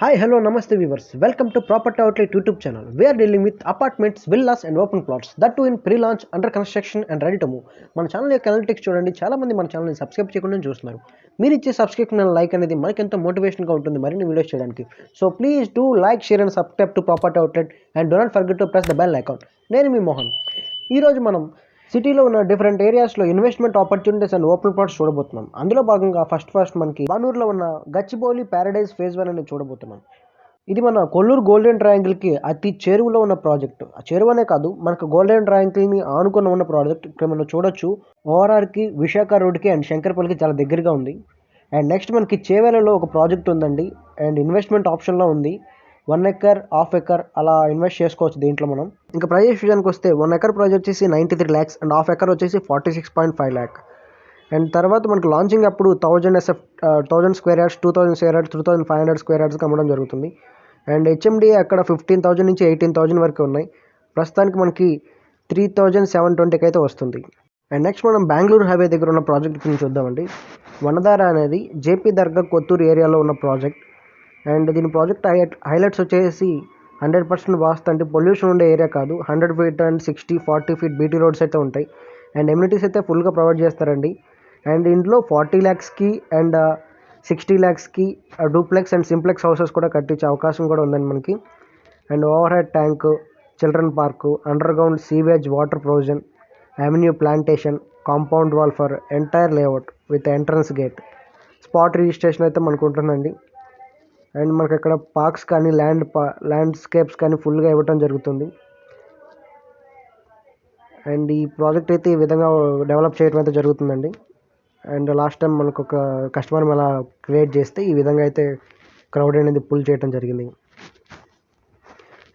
Hi, hello, namaste viewers. Welcome to Property Outlet YouTube channel. We are dealing with apartments, villas and open plots. That too in pre-launch, under construction and ready to move. మన channel యొక్క analytics చూడండి. చాలా మంది మన ఛానల్ని subscribe చేయకుండా చూస్తున్నారు. మీరు ఇచ్చే సబ్స్క్రిప్షన్ అండ్ లైక్ అనేది మనకి ఎంతో మోటివేషన్గా ఉంటుంది మరిన్ని వీడియోస్ చేయడానికి. So please do like, share and subscribe to property outlet and do not forget to press the bell icon. నేను మీ మోహన్. ఈరోజు మనం సిటీలో ఉన్న డిఫరెంట్ ఏరియాస్లో investment opportunities and open plots చూడబోతున్నాం. అందులో భాగంగా ఫస్ట్ మనకి బానూరులో ఉన్న గచ్చిబౌలి ప్యారడైజ్ ఫేజ్ 1 అని చూడబోతున్నాం. ఇది మన కొల్లూరు గోల్డెన్ ట్రయాంగిల్కి అతి చేరువలో ఉన్న ప్రాజెక్ట్. ఆ చేరువనే కాదు, మనకు గోల్డెన్ ట్రయాంగిల్ని ఆనుకుని ఉన్న ప్రాజెక్ట్. ఇక్కడ మనం చూడొచ్చు, ఓఆర్ఆర్కి, విశాఖ రోడ్కి అండ్ శంకర్పల్లికి చాలా దగ్గరగా ఉంది. అండ్ నెక్స్ట్ మనకి చేవేలలో ఒక ప్రాజెక్ట్ ఉందండి. అండ్ ఇన్వెస్ట్మెంట్ ఆప్షన్లో ఉంది. 1 ఎకర్, హాఫ్ ఎకర్ అలా ఇన్వెస్ట్ చేసుకోవచ్చు దీంట్లో మనం. ఇంకా ప్రైస్ విషయానికి వస్తే 1 ఎకర్ ప్రైస్ వచ్చేసి 93 lakhs అండ్ హాఫ్ ఎకర్ వచ్చేసి 46.5 lakh. అండ్ తర్వాత మనకి లాంచింగ్ అప్పుడు 1000 square yards, 2000 square yards, 2500 square యార్డ్స్కి అమ్మడం జరుగుతుంది. అండ్ హెచ్ఎండి అక్కడ 15,000 నుంచి 18,000 వరకు ఉన్నాయి. ప్రస్తుతానికి మనకి 3,720కి అయితే వస్తుంది. అండ్ నెక్స్ట్ మనం బెంగళూరు హైవే దగ్గర ఉన్న ప్రాజెక్ట్ గురించి చూద్దామండి. వనధార అనేది జేపీ దర్గా కొత్తూరు ఏరియాలో ఉన్న ప్రాజెక్ట్. అండ్ దీని ప్రాజెక్ట్ హైలైట్స్ వచ్చేసి 100% వాస్తు, అంటే పొల్యూషన్ ఉండే ఏరియా కాదు. 100 feet and 60, 40 feet BT roads అయితే ఉంటాయి. అండ్ ఎమ్యూనిటీస్ అయితే ఫుల్గా ప్రొవైడ్ చేస్తారండి. అండ్ ఇంట్లో 40 lakhsకి అండ్ 60 lakhsకి డూప్లెక్స్ అండ్ సింప్లెక్స్ హౌసెస్ కూడా కట్టించే అవకాశం కూడా ఉందండి మనకి. And over head tank, children park, under ground sewage water provision, avenue plantation, compound wall for entire layout with entrance gate, spot registration అయితే మనకు ఉంటుందండి. అండ్ మనకి అక్కడ పార్క్స్ కానీ ల్యాండ్స్కేప్స్ కానీ ఫుల్గా ఇవ్వటం జరుగుతుంది. అండ్ ఈ ప్రాజెక్ట్ అయితే ఈ విధంగా డెవలప్ చేయడం అయితే జరుగుతుందండి. అండ్ లాస్ట్ టైం మనకు ఒక కస్టమర్ అలా క్రియేట్ చేస్తే ఈ విధంగా అయితే క్రౌడ్ అనేది పుల్ చేయడం జరిగింది.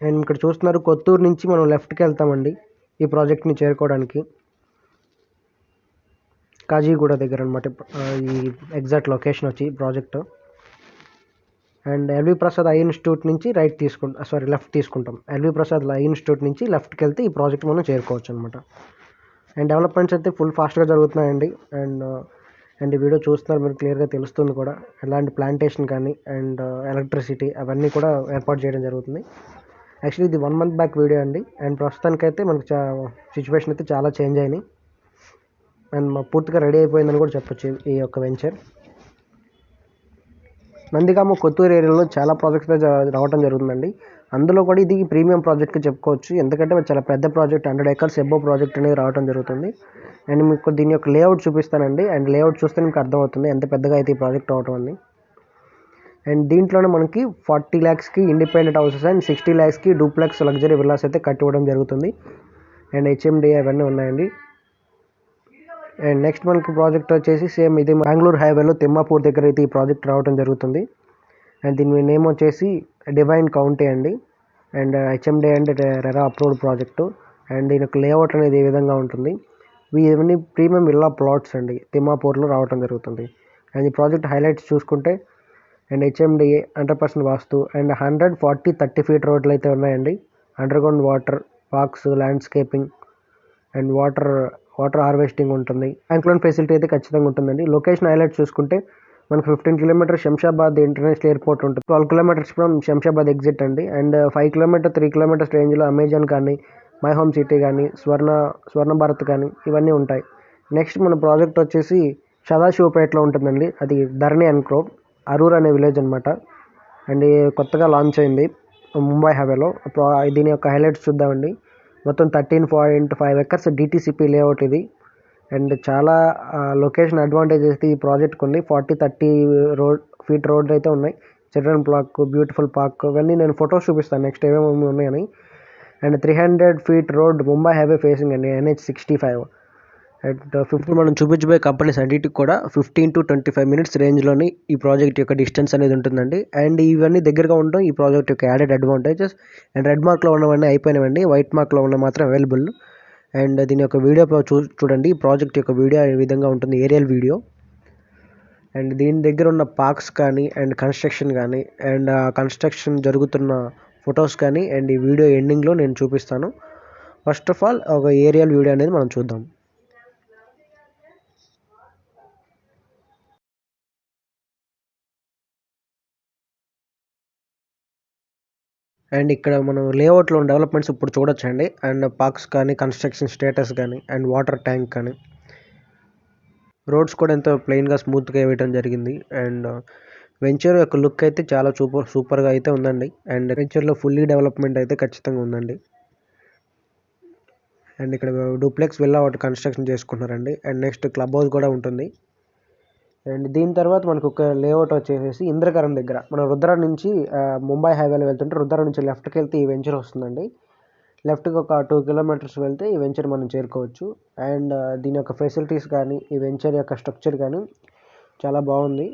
అండ్ ఇక్కడ చూస్తున్నారు, కొత్తూరు నుంచి మనం లెఫ్ట్కి వెళ్తామండి ఈ ప్రాజెక్ట్ని చేరుకోవడానికి. కాజీగూడ దగ్గర అనమాట ఈ ఎగ్జాక్ట్ లొకేషన్ వచ్చి project. And L V Prasad eye institute నుంచి లెఫ్ట్ తీసుకుంటాం. ఎల్వి ప్రసాద్ ఐ ఇన్స్టిట్యూట్ నుంచి లెఫ్ట్కి వెళ్తే ఈ ప్రాజెక్ట్ మనం చేరుకోవచ్చు అనమాట. అండ్ డెవలప్మెంట్స్ అయితే ఫుల్ ఫాస్ట్గా జరుగుతున్నాయండి. అండ్ ఈ వీడియో చూస్తున్నారు మీరు, క్లియర్గా తెలుస్తుంది కూడా ఎలాంటి ప్లాంటేషన్ కానీ అండ్ ఎలక్ట్రిసిటీ అవన్నీ కూడా ఏర్పాటు చేయడం జరుగుతుంది. యాక్చువల్లీ ఇది 1 month బ్యాక్ వీడియో అండి. అండ్ ప్రస్తుతానికైతే మనకు సిచ్యువేషన్ అయితే చాలా చేంజ్ అయినాయి. అండ్ పూర్తిగా రెడీ అయిపోయిందని కూడా చెప్పొచ్చు ఈ యొక్క వెంచర్. నందిగామ కొత్తూరు ఏరియాలో చాలా ప్రాజెక్ట్స్ రావడం జరుగుతుందండి. అందులో కూడా ఇది ప్రీమియం ప్రాజెక్ట్కి చెప్పుకోవచ్చు. ఎందుకంటే చాలా పెద్ద ప్రాజెక్ట్, 100 acres ఎబో ప్రాజెక్ట్ అనేది రావడం జరుగుతుంది. అండ్ మీకు దీని యొక్క లేఅవుట్ చూపిస్తానండి. అండ్ లేఅవుట్ చూస్తే మీకు అర్థమవుతుంది ఎంత పెద్దగా అయితే ఈ ప్రాజెక్ట్ అవటం అని. అండ్ దీంట్లోనే మనకి 40 lakhsకి ఇండిపెండెంట్ హౌసెస్ అండ్ 60 lakhsకి డూప్లెక్స్ లగ్జరీ విల్లాస్ అయితే కట్టివ్వడం జరుగుతుంది. అండ్ హెచ్ఎండి అవన్నీ ఉన్నాయండి. అండ్ నెక్స్ట్ మనకి ప్రాజెక్ట్ వచ్చేసి సేమ్ ఇది బెంగళూరు హైవేలో తిమ్మాపూర్ దగ్గర అయితే ఈ ప్రాజెక్ట్ రావడం జరుగుతుంది. అండ్ దీని నేమ్ వచ్చేసి డివైన్ కౌంటీ అండి. And HMD and RERA approved project. And దీని యొక్క లేఅవుట్ అనేది ఈ విధంగా ఉంటుంది. ఇవన్నీ ప్రీమియం విల్లా ప్లాట్స్ అండి, తిమ్మాపూర్లో రావడం జరుగుతుంది. అండ్ ఈ ప్రాజెక్ట్ హైలైట్స్ చూసుకుంటే and HMD 100% vastu and 100, 40, 30 feet రోడ్లు అయితే ఉన్నాయండి. Under ground water, parks, landscaping and water harvesting ఉంటుంది. ట్యాంక్ లోన్ ఫెసిలిటీ అయితే ఖచ్చితంగా ఉంటుందండి. లొకేషన్ హైలైట్స్ చూసుకుంటే మనకు 15 kilometers శంషాబాద్ ఇంటర్నేషనల్ ఎయిర్పోర్ట్ ఉంటుంది. 12 kilometers ఫ్రమ్ శంషాబాద్ ఎగ్జిట్ అండి. అండ్ 5 kilometers, 3 kilometers రేంజ్లో అమెజాన్ కానీ, మై హోమ్ సిటీ కానీ, స్వర్ణ భారత్ కానీ ఇవన్నీ ఉంటాయి. నెక్స్ట్ మన ప్రాజెక్ట్ వచ్చేసి సదాశివపేటలో ఉంటుందండి. అది ధరణి ఎన్క్రోవ్, అరూర్ అనే విలేజ్ అనమాట. అండ్ కొత్తగా లాంచ్ అయింది ముంబై హైవేలో. దీని యొక్క హైలైట్స్ చూద్దామండి. మొత్తం 13.5 acres డిటీసీపీ లేఅవుట్ ఇది. అండ్ చాలా లొకేషన్ అడ్వాంటేజెస్ అయితే ఈ ప్రాజెక్ట్కి ఉంది. 40, 30 feet రోడ్ అయితే ఉన్నాయి. చిల్డ్రన్ పార్క్, బ్యూటిఫుల్ పార్క్, ఇవన్నీ నేను ఫొటోస్ చూపిస్తాను నెక్స్ట్ ఏమేమి ఉన్నాయని. And 300 feet road Mumbai highway facing అండి, NH65. అండ్ 50 మనం చూపించబోయే కంపెనీస్ అన్నిటికి కూడా 15 to 25 minutes రేంజ్లోని ఈ ప్రాజెక్ట్ యొక్క డిస్టెన్స్ అనేది ఉంటుందండి. అండ్ ఇవన్నీ దగ్గరగా ఉండడం ఈ ప్రాజెక్ట్ యొక్క యాడెడ్ అడ్వాంటేజెస్. అండ్ రెడ్ మార్క్లో ఉన్నవన్నీ అయిపోయినవండి, వైట్ మార్క్లో ఉన్న మాత్రం అవైలబుల్. అండ్ దీని యొక్క వీడియో చూడండి. ఈ ప్రాజెక్ట్ యొక్క వీడియో ఈ విధంగా ఉంటుంది, ఏరియల్ వీడియో. అండ్ దీని దగ్గర ఉన్న పార్క్స్ కానీ అండ్ కన్స్ట్రక్షన్ కానీ అండ్ కన్స్ట్రక్షన్ జరుగుతున్న ఫొటోస్ కానీ అండ్ ఈ వీడియో ఎండింగ్లో నేను చూపిస్తాను. ఫస్ట్ ఆఫ్ ఆల్ ఒక ఏరియల్ వీడియో అనేది మనం చూద్దాం. అండ్ ఇక్కడ మనం లేఅవుట్లో డెవలప్మెంట్స్ ఇప్పుడు చూడొచ్చండి. అండ్ పార్క్స్ కానీ, కన్స్ట్రక్షన్ స్టేటస్ కానీ, అండ్ వాటర్ ట్యాంక్ కానీ, రోడ్స్ కూడా ఎంతో ప్లెయిన్గా స్మూత్గా వేయడం జరిగింది. అండ్ వెంచర్ యొక్క లుక్ అయితే చాలా సూపర్గా అయితే ఉందండి. అండ్ వెంచర్లో ఫుల్లీ డెవలప్మెంట్ అయితే ఖచ్చితంగా ఉందండి. అండ్ ఇక్కడ డూప్లెక్స్ విల్లా ఒకటి కన్స్ట్రక్షన్ చేసుకుంటున్నారండి. అండ్ నెక్స్ట్ క్లబ్ హౌస్ కూడా ఉంటుంది. అండ్ దీని తర్వాత మనకు ఒక లేఅవుట్ వచ్చేసి ఇంద్రకరణ్ దగ్గర, మన రుద్ర నుంచి ముంబై హైవేలో వెళ్తుంటే రుద్ర నుంచి లెఫ్ట్కి వెళ్తే ఈ వెంచర్ వస్తుందండి. లెఫ్ట్కి ఒక 2 కిలోమీటర్స్ వెళ్తే ఈ వెంచర్ మనం చేరుకోవచ్చు. అండ్ దీని యొక్క ఫెసిలిటీస్ కానీ, ఈ వెంచర్ యొక్క స్ట్రక్చర్ కానీ చాలా బాగుంది.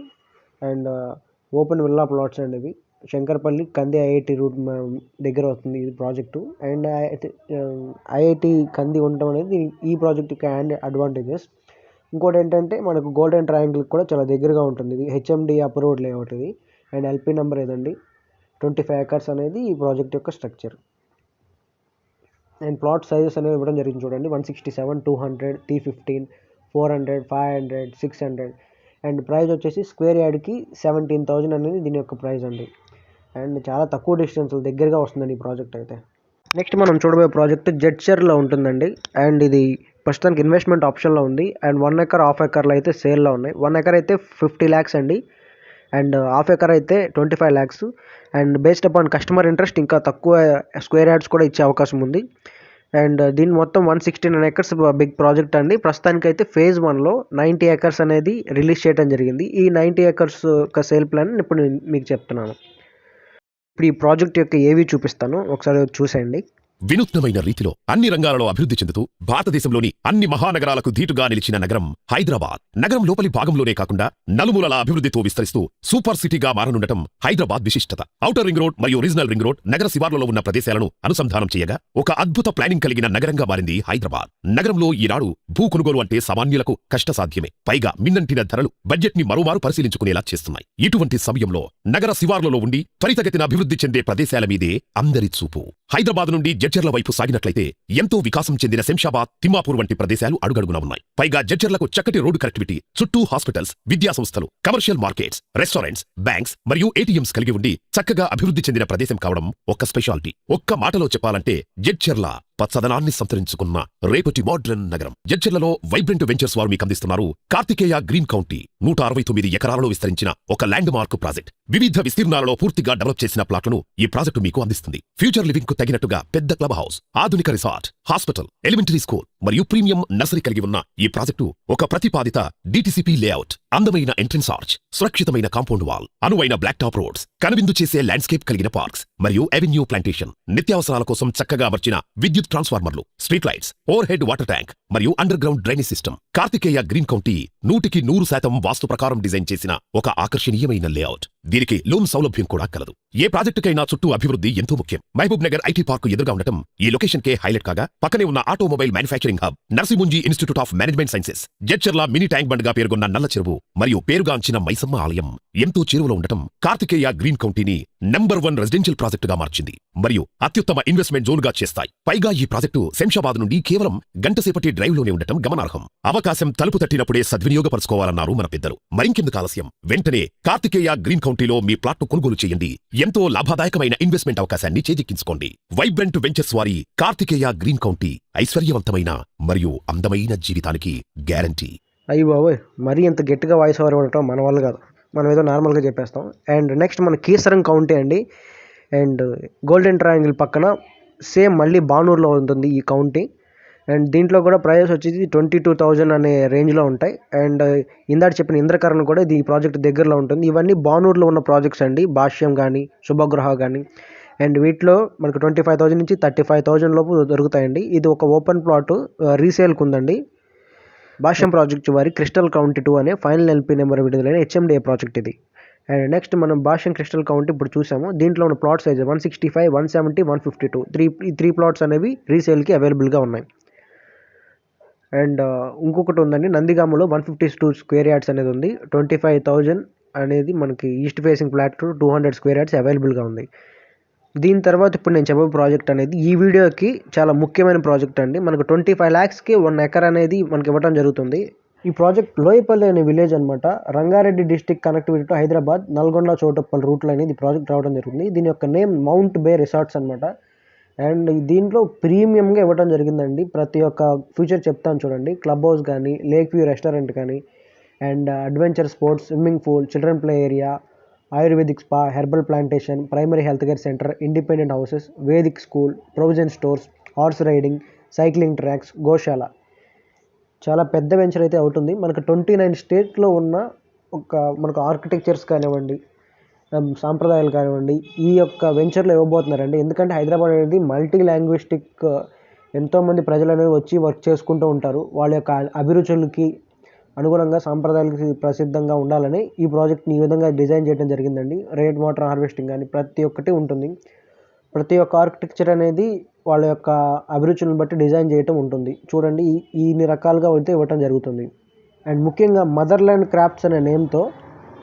అండ్ ఓపెన్ విల్లా ప్లాట్స్ అండి ఇవి. శంకర్పల్లి కంది ఐఐటి రూట్ దగ్గర అవుతుంది ఈ ప్రాజెక్టు. అండ్ ఐఐటి కంది ఉండటం అనేది ఈ ప్రాజెక్ట్ యొక్క అడ్వాంటేజెస్. ఇంకోటి ఏంటంటే మనకు గోల్డెన్ ట్రయాంగిల్ కూడా చాలా దగ్గరగా ఉంటుంది. ఇది హెచ్ఎండి అప్రూవ్డ్ లేఅవుట్ ఇది. అండ్ ఎల్పీ నెంబర్ ఏదండి 25 acres అనేది ఈ ప్రాజెక్ట్ యొక్క స్ట్రక్చర్. అండ్ ప్లాట్ సైజెస్ అనేవి ఇవ్వడం జరిగింది చూడండి. 167, 200, 315, 400, 500, 600. అండ్ ప్రైస్ వచ్చేసి స్క్వేర్ యార్డ్కి 17,000 అనేది దీని యొక్క ప్రైస్ అండి. అండ్ చాలా తక్కువ డిస్టెన్స్ దగ్గరగా వస్తుందండి ఈ ప్రాజెక్ట్ అయితే. నెక్స్ట్ మనం చూడబోయే ప్రాజెక్ట్ జడ్చర్లో ఉంటుందండి. అండ్ ఇది ప్రస్తుతానికి ఇన్వెస్ట్మెంట్ ఆప్షన్లో ఉంది. అండ్ 1 acre, హాఫ్ ఎకర్లో అయితే సేల్లో ఉన్నాయి. 1 acre అయితే 50 lakhs అండి. అండ్ హాఫ్ ఎకర్ అయితే 25 lakhs. And based upon customer interest ఇంకా తక్కువ స్క్వేర్ యార్డ్స్ కూడా ఇచ్చే అవకాశం ఉంది. అండ్ దీని మొత్తం 169 acres బిగ్ ప్రాజెక్ట్ అండి. ప్రస్తుతానికైతే phase 1లో 90 acres అనేది రిలీజ్ చేయడం జరిగింది. ఈ 90 acres యొక్క సేల్ ప్లాన్ ఇప్పుడు నేను మీకు చెప్తున్నాను. ఇప్పుడు ఈ ప్రాజెక్ట్ యొక్క ఏవి చూపిస్తాను, ఒకసారి చూసేయండి. వినూత్నమైన రీతిలో అన్ని రంగాలలో అభివృద్ధి చెందుతూ భారతదేశంలోని అన్ని మహానగరాలకు ధీటుగా నిలిచిన నగరం హైదరాబాద్. నగరం లోపలి భాగంలోనే కాకుండా నలుమూలల అభివృద్ధితో విస్తరిస్తూ సూపర్ సిటీగా మారనుండటం హైదరాబాద్ విశిష్టత. ఔటర్ రింగ్ రోడ్ మరియు రీజనల్ రింగ్ రోడ్ నగర శివార్లలో ఉన్న ప్రదేశాలను అనుసంధానం చేయగా ఒక అద్భుత ప్లానింగ్ కలిగిన నగరంగా మారింది హైదరాబాద్. నగరంలో ఈనాడు భూ కొనుగోలు అంటే సామాన్యులకు కష్టసాధ్యమే. పైగా మిన్నంటిన ధరలు బడ్జెట్ ని మరోమారు పరిశీలించుకునేలా చేస్తున్నాయి. ఇటువంటి సమయంలో నగర శివార్లలో ఉండి త్వరితగతిన అభివృద్ధి చెందే ప్రదేశాల మీదే అందరి చూపు. హైదరాబాద్ నుండి జడ్చర్ల వైపు సాగినట్లయితే ఎంతో వికాసం చెందిన శంషాబాద్, తిమ్మాపూర్ వంటి ప్రదేశాలు అడుగడుగునా ఉన్నాయి. పైగా జడ్చర్లకు చక్కటి రోడ్డు కనెక్టివిటీ, చుట్టూ హాస్పిటల్స్, విద్యా సంస్థలు, కమర్షియల్ మార్కెట్స్, రెస్టారెంట్స్, బ్యాంక్స్ మరియు ఏటీఎంస్ కలిగి ఉండి చక్కగా అభివృద్ధి చెందిన ప్రదేశం కావడం ఒక స్పెషాలిటీ. ఒక్క మాటలో చెప్పాలంటే జడ్చర్ల పచ్చదనాన్ని సంతరించుకున్న రేపటి మోడ్రన్ నగరం. జడ్చర్లలో వైబ్రెంట్ వెంచర్స్ వారు మీకు అందిస్తున్నారు కార్తికేయ గ్రీన్ కౌంటీ. 169 ఎకరాలలో విస్తరించిన ఒక ల్యాండ్ మార్క్ ప్రాజెక్ట్. వివిధ విస్తీర్ణాలలో పూర్తిగా డెవలప్ చేసిన ప్లాట్లను ఈ ప్రాజెక్టు మీకు అందిస్తుంది. ఫ్యూచర్ లివింగ్ కు తగినట్టుగా పెద్ద క్లబ్ హౌస్, ఆధునిక రిసార్ట్, హాస్పిటల్, ఎలిమెంటరీ స్కూల్ మరియు ప్రీమియం నర్సరీ కలిగి ఉన్న ఈ ప్రాజెక్టు ఒక ప్రతిపాదిత డిటిసిపి లేఅవుట్. అందమైన ఎంట్రన్స్ ఆర్చ్, సురక్షితమైన కాంపౌండ్ వాల్, అనువైన బ్లాక్ టాప్ రోడ్స్, కనువిందు చేసే ల్యాండ్స్కేప్ కలిగిన పార్క్స్ మరియు అవెన్యూ ప్లాంటేషన్, నిత్యావసరాల కోసం చక్కగా అమర్చిన విద్యుత్ ట్రాన్స్ఫార్మర్లు, street lights, over head water tank మరియు under ground drainage system. Karthikeya green county 100% వాస్తు ప్రకారం డిజైన్ చేసిన ఒక ఆకర్షణీయమైన లేఅవుట్. దీనికి లోన్ సౌలభ్యం కూడా కలదు. ఏ ప్రాజెక్టుకైనా చుట్టూ అభివృద్ధి ఎంతో ముఖ్యం. మహబూబ్ నగర్ ఐటీ పార్కు ఎదురుగా ఉండటం ఈ లొకేషన్ కే హైలైట్ కాగా, పక్కనే ఉన్న automobile manufacturing hub, నర్సింహుంజీ institute of management sciences, Jadcherla mini tank bund గా పేర్కొన్న నల్ల చెరువు మరియు పేరుగాంచిన మైసమ్మ ఆలయం ఎంతో చేరువలో ఉండటం కార్తికేయ గ్రీన్ కౌంటీని #1 రెసిడెన్షియల్ ప్రాజెక్టుగా మార్చింది మరియు అత్యుత్తమ ఇన్వెస్ట్మెంట్ జోన్ గా చేస్తాయి. పైగా ఈ ప్రాజెక్టు శంషాబాద్ నుండి కేవలం గంటసేపటి డ్రైవ్ లోనే ఉండటం గమనార్హం. అవకాశం తలుపు తట్టినప్పుడే సద్వినియోగపరచుకోవాలన్నారు మన పెద్దలు. మరింకెందుకు ఆలస్యం, వెంటనే కార్తికేయ గ్రీన్ కౌంటీలో మీ ప్లాట్ కొనుగోలు చేయండి. ఎంతో లాభదాయకమైన ఇన్వెస్ట్మెంట్ అవకాశాన్ని చేజిక్కించుకోండి. వైబ్రెంట్ వెంచర్స్ వారి కార్తికేయ గ్రీన్ కౌంటీ ఐశ్వర్యవంతమైన మరియు అందమైన జీవితానికి గ్యారంటీ. అయ్యి బాబోయ్, మరీ ఇంత గట్టిగా వాయిస్ ఓవర్ ఇవ్వడం మన వల్ల కాదు. మనం ఏదో నార్మల్గా చెప్పేస్తాం. అండ్ నెక్స్ట్ మన కీసరం కౌంటీ అండి. అండ్ గోల్డెన్ ట్రయాంగిల్ పక్కన సేమ్ మళ్ళీ బానూర్లో ఉంటుంది ఈ కౌంటీ. అండ్ దీంట్లో కూడా ప్రైజెస్ వచ్చేసి 22,000 అనే రేంజ్లో ఉంటాయి. అండ్ ఇందాక చెప్పిన ఇంద్రకరణ్ కూడా ఇది ఈ ప్రాజెక్ట్ దగ్గరలో ఉంటుంది. ఇవన్నీ బానూర్లో ఉన్న ప్రాజెక్ట్స్ అండి. భాష్యం కానీ, శుభగృహ కానీ. అండ్ వీటిలో మనకు 25,000 నుంచి 35,000 లోపు దొరుకుతాయండి. ఇది ఒక ఓపెన్ ప్లాట్ రీసేల్కి ఉందండి. భాష్యం ప్రాజెక్ట్ వారి క్రిస్టల్ కౌంటీ 2 అనే ఫైనల్ ఎల్పీ నెంబర్ విడుదలైన హెచ్ఎండిఏ ప్రాజెక్ట్ ఇది. అండ్ నెక్స్ట్ మనం భాష్యం క్రిస్టల్ కౌంటీ ఇప్పుడు చూసాము. దీంట్లో ఉన్న ప్లాట్ సైజ్ 165, 170, 152 త్రీ ప్లాట్స్ అనేవి రీసేల్కి అవైలబుల్గా ఉన్నాయి. అండ్ ఇంకొకటి ఉందండి, నందిగామలో 152 స్క్వేర్ యార్డ్స్ అనేది ఉంది. 25,000 అనేది మనకి east facing flat 200 square yards అవైలబుల్గా ఉంది. దీని తర్వాత ఇప్పుడు నేను చెప్పే ప్రాజెక్ట్ అనేది ఈ వీడియోకి చాలా ముఖ్యమైన ప్రాజెక్ట్ అండి. మనకు 25 lakhsకి 1 acre అనేది మనకి ఇవ్వడం జరుగుతుంది. ఈ ప్రాజెక్ట్ లోయపల్లి అనే విలేజ్ అనమాట. Rangareddy district connectivity to Hyderabad, Nalgonda, Choutuppal రూట్లో అనేది ప్రాజెక్ట్ రావడం జరుగుతుంది. దీని యొక్క నేమ్ మౌంట్ బే రిసార్ట్స్ అనమాట. అండ్ దీంట్లో ప్రీమియంగా ఇవ్వడం జరిగిందండి. ప్రతి ఒక్క ఫ్యూచర్ చెప్తాను చూడండి. క్లబ్ హౌస్ కానీ, లేక్ వ్యూ రెస్టారెంట్ కానీ, and adventure sports, swimming pool, children play area, ayurvedic spa, herbal plantation, primary health care centre, independent houses, Vedic school, provision stores, horse riding, cycling tracks, గోశాల. చాలా పెద్ద venture అయితే అవుతుంది. మనకు 29 స్టేట్లో ఉన్న మనకు ఆర్కిటెక్చర్స్ కానివ్వండి, సాంప్రదాయాలు కానివ్వండి, ఈ యొక్క వెంచర్లో ఇవ్వబోతున్నారండి. ఎందుకంటే హైదరాబాద్ అనేది మల్టీ లాంగ్విస్టిక్, ఎంతోమంది ప్రజలు అనేది వచ్చి వర్క్ చేసుకుంటూ ఉంటారు. వాళ్ళ యొక్క అభిరుచులకి అనుగుణంగా సాంప్రదాయాలకి ప్రసిద్ధంగా ఉండాలని ఈ ప్రాజెక్ట్ని ఈ విధంగా డిజైన్ చేయడం జరిగిందండి. రెయిన్ వాటర్ హార్వెస్టింగ్ కానీ ప్రతి ఒక్కటి ఉంటుంది. ప్రతి ఒక్క ఆర్కిటెక్చర్ అనేది వాళ్ళ యొక్క అభిరుచులను బట్టి డిజైన్ చేయటం ఉంటుంది. చూడండి, ఇన్ని రకాలుగా అయితే ఇవ్వటం జరుగుతుంది. అండ్ ముఖ్యంగా మదర్‌ల్యాండ్ క్రాఫ్ట్స్ అనే నేమ్‌తో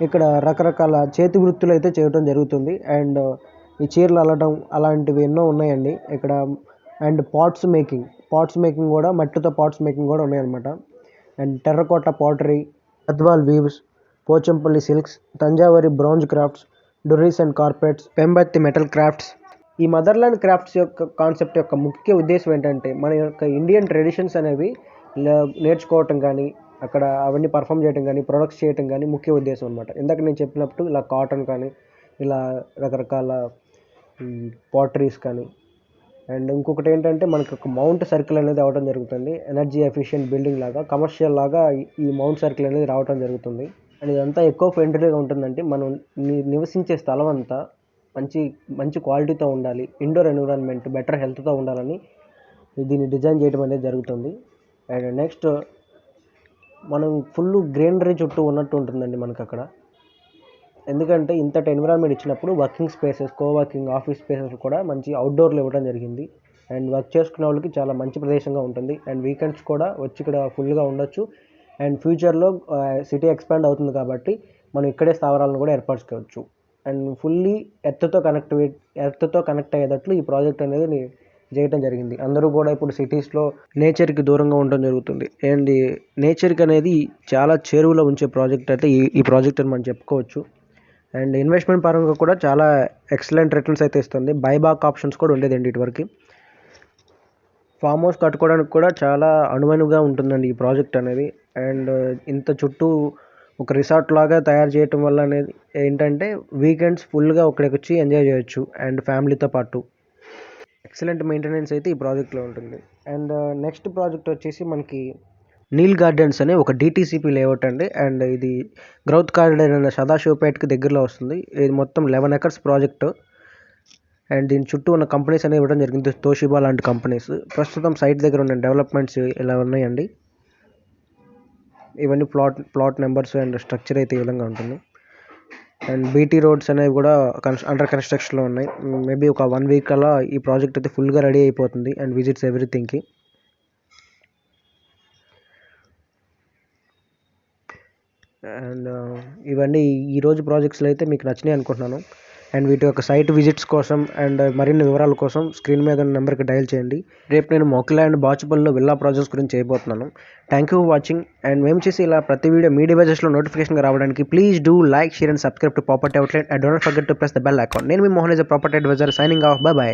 ఇక్కడ రకరకాల చేతి వృత్తులు అయితే చేయటం జరుగుతుంది. అండ్ ఈ చీరలు అల్లడం అలాంటివి ఎన్నో ఉన్నాయండి ఇక్కడ. అండ్ పాట్స్ మేకింగ్ కూడా, మట్టితో పాట్స్ మేకింగ్ కూడా ఉన్నాయన్నమాట. And terracotta pottery, Gadwal weaves, Pochampalli silks, తంజావూరి bronze crafts, durries and carpets, Pembarthi metal crafts. ఈ మదర్‌ల్యాండ్ క్రాఫ్ట్స్ యొక్క కాన్సెప్ట్ యొక్క ముఖ్య ఉద్దేశం ఏంటంటే, మన యొక్క ఇండియన్ ట్రెడిషన్స్ అనేవి నేర్చుకోవటం కానీ, అక్కడ అవన్నీ పర్ఫామ్ చేయటం కానీ, ప్రొడక్ట్స్ చేయటం కానీ ముఖ్య ఉద్దేశం అనమాట. ఇందాక నేను చెప్పినప్పుడు ఇలా కాటన్ కానీ, ఇలా రకరకాల పాటరీస్ కానీ. అండ్ ఇంకొకటి ఏంటంటే, మనకు ఒక మౌంట్ సర్కిల్ అనేది అవ్వడం జరుగుతుంది. ఎనర్జీ ఎఫిషియెంట్ బిల్డింగ్ లాగా, కమర్షియల్ లాగా ఈ మౌంట్ సర్కిల్ అనేది రావడం జరుగుతుంది. అండ్ ఇదంతా ఎక్కువ ఫ్రెండ్లీగా ఉంటుందంటే, మనం నివసించే స్థలం అంతా మంచి క్వాలిటీతో ఉండాలి, ఇండోర్ ఎన్విరాన్మెంట్ బెటర్ హెల్త్తో ఉండాలని దీన్ని డిజైన్ చేయడం అనేది జరుగుతుంది. అండ్ నెక్స్ట్ మనం ఫుల్ గ్రీనరీ చుట్టూ ఉన్నట్టు ఉంటుందండి మనకు అక్కడ. ఎందుకంటే ఇంతటి ఎన్విరాన్మెంట్ ఇచ్చినప్పుడు working spaces, coworking, office spaces కూడా మంచి అవుట్డోర్లో ఇవ్వడం జరిగింది. అండ్ వర్క్ చేసుకునే వాళ్ళకి చాలా మంచి ప్రదేశంగా ఉంటుంది. అండ్ వీకెండ్స్ కూడా వచ్చి ఇక్కడ ఫుల్గా ఉండొచ్చు. అండ్ ఫ్యూచర్లో సిటీ ఎక్స్పాండ్ అవుతుంది కాబట్టి మనం ఇక్కడే స్థావరాలను కూడా ఏర్పరచుకోవచ్చు. అండ్ ఫుల్లీ ఎర్త్తో కనెక్ట్ అయ్యేటట్లు ఈ ప్రాజెక్ట్ అనేది చేయటం జరిగింది. అందరూ కూడా ఇప్పుడు సిటీస్లో నేచర్కి దూరంగా ఉండటం జరుగుతుంది. అండ్ నేచర్కి అనేది చాలా చేరువలో ఉంచే ప్రాజెక్ట్ అయితే ఈ ప్రాజెక్ట్ అని మనం చెప్పుకోవచ్చు. అండ్ ఇన్వెస్ట్మెంట్ పరంగా కూడా చాలా ఎక్సలెంట్ రిటర్న్స్ అయితే ఇస్తుంది. బైబాక్ ఆప్షన్స్ కూడా ఉండేదండి ఇటువరకు. ఫామ్ హౌస్ కట్టుకోవడానికి కూడా చాలా అనువైనగా ఉంటుందండి ఈ ప్రాజెక్ట్ అనేది. అండ్ ఇంత చుట్టూ ఒక రిసార్ట్ లాగా తయారు చేయటం వల్ల అనేది ఏంటంటే, వీకెండ్స్ ఫుల్గా ఇక్కడికి వచ్చి ఎంజాయ్ చేయొచ్చు అండ్ ఫ్యామిలీతో పాటు. ఎక్సలెంట్ మెయింటెనెన్స్ అయితే ఈ ప్రాజెక్ట్లో ఉంటుంది. అండ్ నెక్స్ట్ ప్రాజెక్ట్ వచ్చేసి మనకి నీల్ గార్డెన్స్ అనే ఒక డిటీసీపీ లేఅవుట్ అండి. అండ్ ఇది గ్రౌత్ కారిడార్ అనే సదాశివపేటకి దగ్గరలో వస్తుంది. ఇది మొత్తం 11 ఎకర్స్ ప్రాజెక్టు. అండ్ దీని చుట్టూ ఉన్న కంపెనీస్ అనేవి ఇవ్వడం జరిగింది, తోషిబా లాంటి కంపెనీస్. ప్రస్తుతం సైట్ దగ్గర ఉన్న డెవలప్మెంట్స్ ఇలా ఉన్నాయండి. ఇవన్నీ ప్లాట్ నెంబర్స్ అండ్ స్ట్రక్చర్ అయితే ఈ విధంగా ఉంటుంది. అండ్ బీటీ రోడ్స్ అనేవి కూడా అండర్ కన్స్ట్రక్షన్లో ఉన్నాయి. మేబీ ఒక 1 వీక్ అలా ఈ ప్రాజెక్ట్ అయితే ఫుల్గా రెడీ అయిపోతుంది. And visits ఎవ్రీథింగ్కి. అండ్ ఇవన్నీ ఈరోజు ప్రాజెక్ట్స్లో అయితే మీకు నచ్చినాయి అనుకుంటున్నాను. అండ్ వీటి యొక్క సైట్ విజిట్స్ కోసం అండ్ మరిన్ని వివరాల కోసం స్క్రీన్ మీద ఉన్న నెంబర్కి డయల్ చేయండి. రేపు నేను మొక్కల అండ్ బాచుపల్లిలో విల్లా ప్రాజెక్ట్స్ గురించి చేయబోతున్నాను. Thank you for watching. And మేము చేసి ఇలా ప్రతి వీడియో మీ డివైజెస్లో నోటిఫికేషన్గా రావడానికి please do like, share and subscribe to property outlet. And don't forget to press the bell icon. నేను మీ Mohan, property advisor, signing off. Bye by.